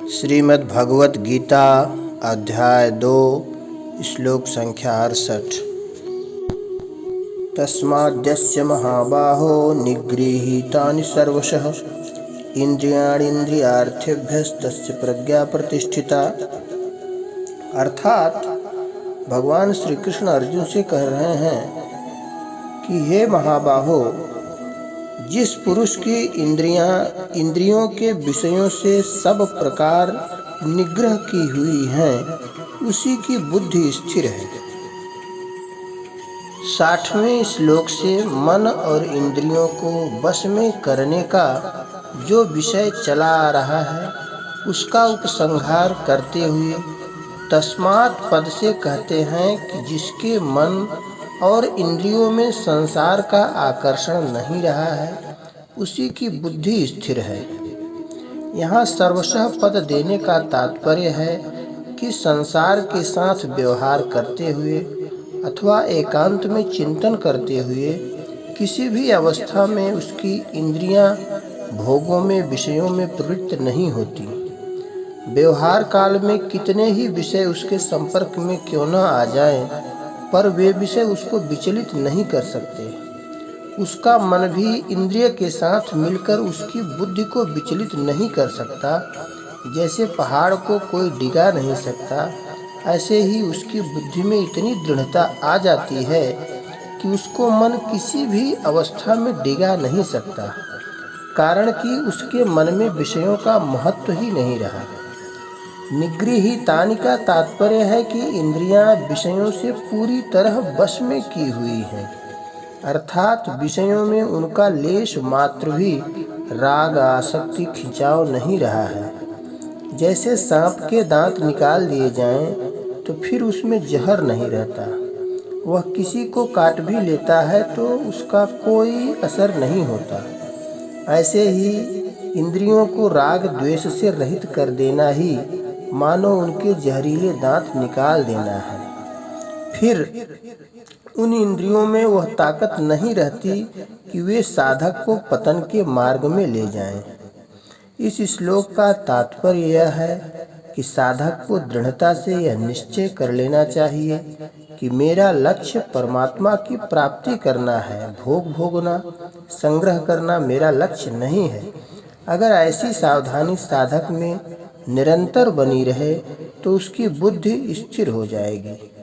श्रीमद् भगवत गीता अध्याय 2 श्लोक संख्या 68। तस्माद्यस्य महाबाहो निगृहीतानि सर्वशः इंद्रियाणीन्द्रियार्थेभ्यस्तस्य प्रज्ञा प्रतिष्ठिता। अर्थात भगवान श्री कृष्ण अर्जुन से कह रहे हैं कि हे महाबाहो, जिस पुरुष की इंद्रियों के विषयों से सब प्रकार निग्रह की हुई हैं, उसी की बुद्धि स्थिर है। 60वें श्लोक से मन और इंद्रियों को वश में करने का जो विषय चला आ रहा है, उसका उपसंहार करते हुए तस्मात् पद से कहते हैं कि जिसके मन और इंद्रियों में संसार का आकर्षण नहीं रहा है, उसी की बुद्धि स्थिर है। यहाँ सर्वशः पद देने का तात्पर्य है कि संसार के साथ व्यवहार करते हुए अथवा एकांत में चिंतन करते हुए किसी भी अवस्था में उसकी इंद्रियां भोगों में, विषयों में प्रवृत्त नहीं होती। व्यवहार काल में कितने ही विषय उसके संपर्क में क्यों न आ जाएं, पर वे विषय उसको विचलित नहीं कर सकते। उसका मन भी इंद्रिय के साथ मिलकर उसकी बुद्धि को विचलित नहीं कर सकता। जैसे पहाड़ को कोई डिगा नहीं सकता, ऐसे ही उसकी बुद्धि में इतनी दृढ़ता आ जाती है कि उसको मन किसी भी अवस्था में डिगा नहीं सकता, कारण कि उसके मन में विषयों का महत्व ही नहीं रहा। निगृहीतानि का तात्पर्य है कि इंद्रियां विषयों से पूरी तरह वश में की हुई हैं, अर्थात विषयों में उनका लेश मात्र भी राग, आसक्ति, खिंचाव नहीं रहा है। जैसे सांप के दांत निकाल दिए जाएं तो फिर उसमें जहर नहीं रहता, वह किसी को काट भी लेता है तो उसका कोई असर नहीं होता। ऐसे ही इंद्रियों को राग द्वेष से रहित कर देना ही मानो उनके जहरीले दांत निकाल देना है। फिर उन इंद्रियों में वह ताकत नहीं रहती कि वे साधक को पतन के मार्ग में ले जाएं। इस श्लोक का तात्पर्य यह है कि साधक को दृढ़ता से यह निश्चय कर लेना चाहिए कि मेरा लक्ष्य परमात्मा की प्राप्ति करना है, भोग भोगना, संग्रह करना मेरा लक्ष्य नहीं है। अगर ऐसी सावधानी साधक में निरंतर बनी रहे तो उसकी बुद्धि स्थिर हो जाएगी।